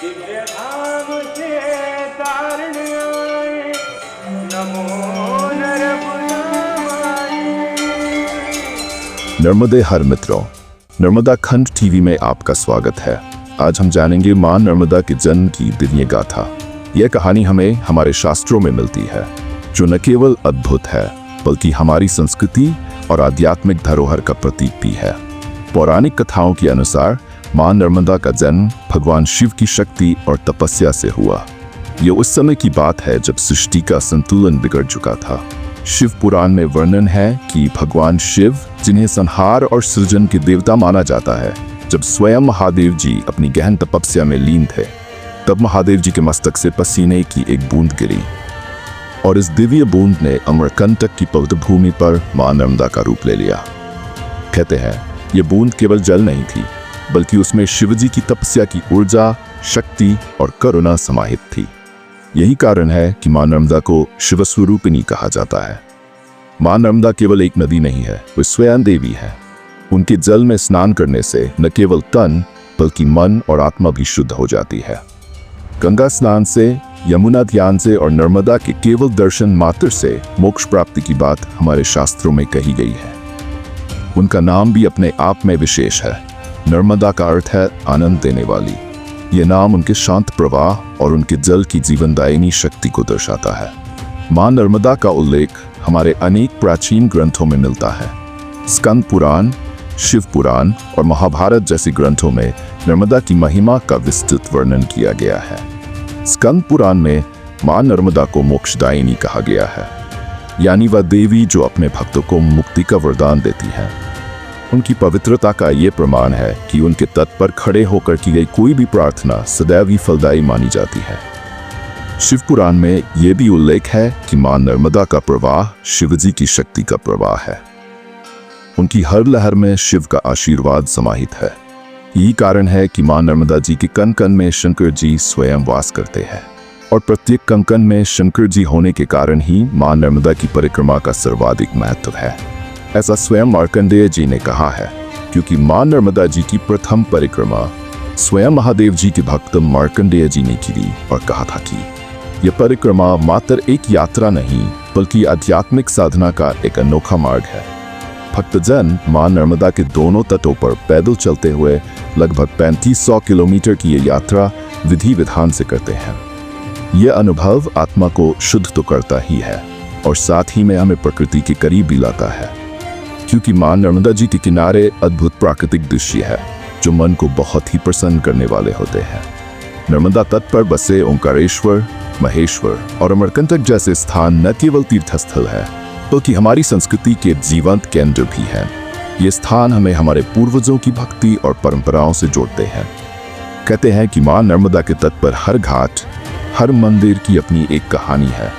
दिव्य धाम से तारण आए, नमो नरपुरावाय। नर्मदे हर मित्रों, नर्मदा खंड टीवी में आपका स्वागत है। आज हम जानेंगे मां नर्मदा के जन्म की दिव्य गाथा। यह कहानी हमें हमारे शास्त्रों में मिलती है, जो न केवल अद्भुत है बल्कि हमारी संस्कृति और आध्यात्मिक धरोहर का प्रतीक भी है। पौराणिक कथाओं के अनुसार मां नर्मदा का जन्म भगवान शिव की शक्ति और तपस्या से हुआ। यह उस समय की बात है जब सृष्टि का संतुलन बिगड़ चुका था। शिव पुराण में वर्णन है कि भगवान शिव, जिन्हें संहार और सृजन के देवता माना जाता है, जब स्वयं महादेव जी अपनी गहन तपस्या में लीन थे, तब महादेव जी के मस्तक से पसीने की एक बूंद गिरी और इस दिव्य बूंद ने अमरकंटक की पवित्र भूमि पर मां नर्मदा का रूप ले लिया। कहते हैं ये बूंद केवल जल नहीं थी, बल्कि उसमें शिवजी की तपस्या की ऊर्जा, शक्ति और करुणा समाहित थी। यही कारण है कि मां नर्मदा को शिवस्वरूपिणी कहा जाता है। मां नर्मदा केवल एक नदी नहीं है, वे स्वयं देवी है। उनके जल में स्नान करने से न केवल तन बल्कि मन और आत्मा भी शुद्ध हो जाती है। गंगा स्नान से, यमुना ध्यान से और नर्मदा के केवल दर्शन मात्र से मोक्ष प्राप्ति की बात हमारे शास्त्रों में कही गई है। उनका नाम भी अपने आप में विशेष है। नर्मदा का अर्थ है आनंद देने वाली। यह नाम उनके शांत प्रवाह और उनके जल की जीवनदायिनी शक्ति को दर्शाता है। मां नर्मदा का उल्लेख हमारे अनेक प्राचीन ग्रंथों में मिलता है। स्कंद पुराण, शिव पुराण और महाभारत जैसे ग्रंथों में नर्मदा की महिमा का विस्तृत वर्णन किया गया है। स्कंद पुराण में मां नर्मदा को मोक्षदायिनी कहा गया है, यानी वह देवी जो अपने भक्तों को मुक्ति का वरदान देती है। उनकी पवित्रता का ये प्रमाण है कि उनके तट पर खड़े होकर की गई कोई भी प्रार्थना सदैव ही फलदायी मानी जाती है। शिव पुराण में यह भी उल्लेख है कि मां नर्मदा का प्रवाह शिवजी की शक्ति का प्रवाह है। उनकी हर लहर में शिव का आशीर्वाद समाहित है। यही कारण है कि मां नर्मदा जी के कण कण में शंकर जी स्वयं वास करते हैं और प्रत्येक कंकन में शंकर जी होने के कारण ही मां नर्मदा की परिक्रमा का सर्वाधिक महत्व है। ऐसा स्वयं मार्कंडेय जी ने कहा है, क्योंकि मां नर्मदा जी की प्रथम परिक्रमा स्वयं महादेव जी के भक्त मार्कंडेय जी ने की और कहा था कि यह परिक्रमा मात्र एक यात्रा नहीं बल्कि आध्यात्मिक साधना का एक अनोखा मार्ग है। भक्तजन मां नर्मदा के दोनों तटों पर पैदल चलते हुए लगभग 3500 किलोमीटर की यह यात्रा विधि विधान से करते हैं। यह अनुभव आत्मा को शुद्ध तो करता ही है और साथ ही में हमें प्रकृति के करीब भी लाता है, क्योंकि मां नर्मदा जी के किनारे अद्भुत प्राकृतिक दृश्य है जो मन को बहुत ही प्रसन्न करने वाले होते हैं। नर्मदा तट पर बसे ओंकारेश्वर, महेश्वर और अमरकंटक जैसे स्थान न केवल तीर्थस्थल है बल्कि हमारी संस्कृति के जीवंत केंद्र भी हैं। ये स्थान हमें हमारे पूर्वजों की भक्ति और परंपराओं से जोड़ते हैं। कहते हैं कि मां नर्मदा के तट पर हर घाट, हर मंदिर की अपनी एक कहानी है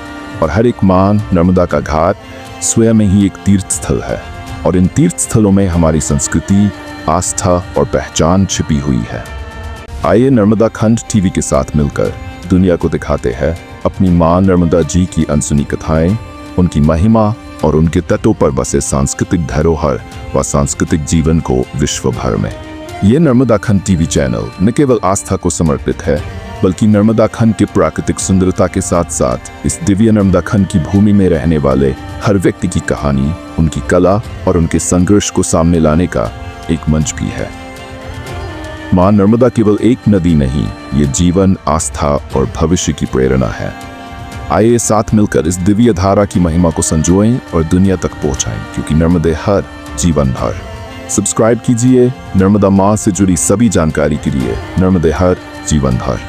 और हर एक मां नर्मदा का घाट स्वयं में ही एक तीर्थ स्थल है और इन तीर्थ स्थलों में हमारी संस्कृति, आस्था और पहचान छिपी हुई है। आइए नर्मदा खंड टीवी के साथ मिलकर दुनिया को दिखाते हैं अपनी मां नर्मदा जी की अनसुनी कथाएं, उनकी महिमा और उनके तटों पर बसे सांस्कृतिक धरोहर व सांस्कृतिक जीवन को विश्व भर में। ये नर्मदा खंड टीवी चैनल न केवल आस्था को समर्पित है बल्कि नर्मदा खंड की प्राकृतिक सुंदरता के साथ साथ इस दिव्य नर्मदा खंड की भूमि में रहने वाले हर व्यक्ति की कहानी, उनकी कला और उनके संघर्ष को सामने लाने का एक मंच भी है। मां नर्मदा केवल एक नदी नहीं, ये जीवन, आस्था और भविष्य की प्रेरणा है। आइए साथ मिलकर इस दिव्य धारा की महिमा को संजोएं और दुनिया तक पहुंचाएं, क्योंकि नर्मदे हर जीवन भर। सब्सक्राइब कीजिए नर्मदा मां से जुड़ी सभी जानकारी के लिए। नर्मदे हर जीवन भर।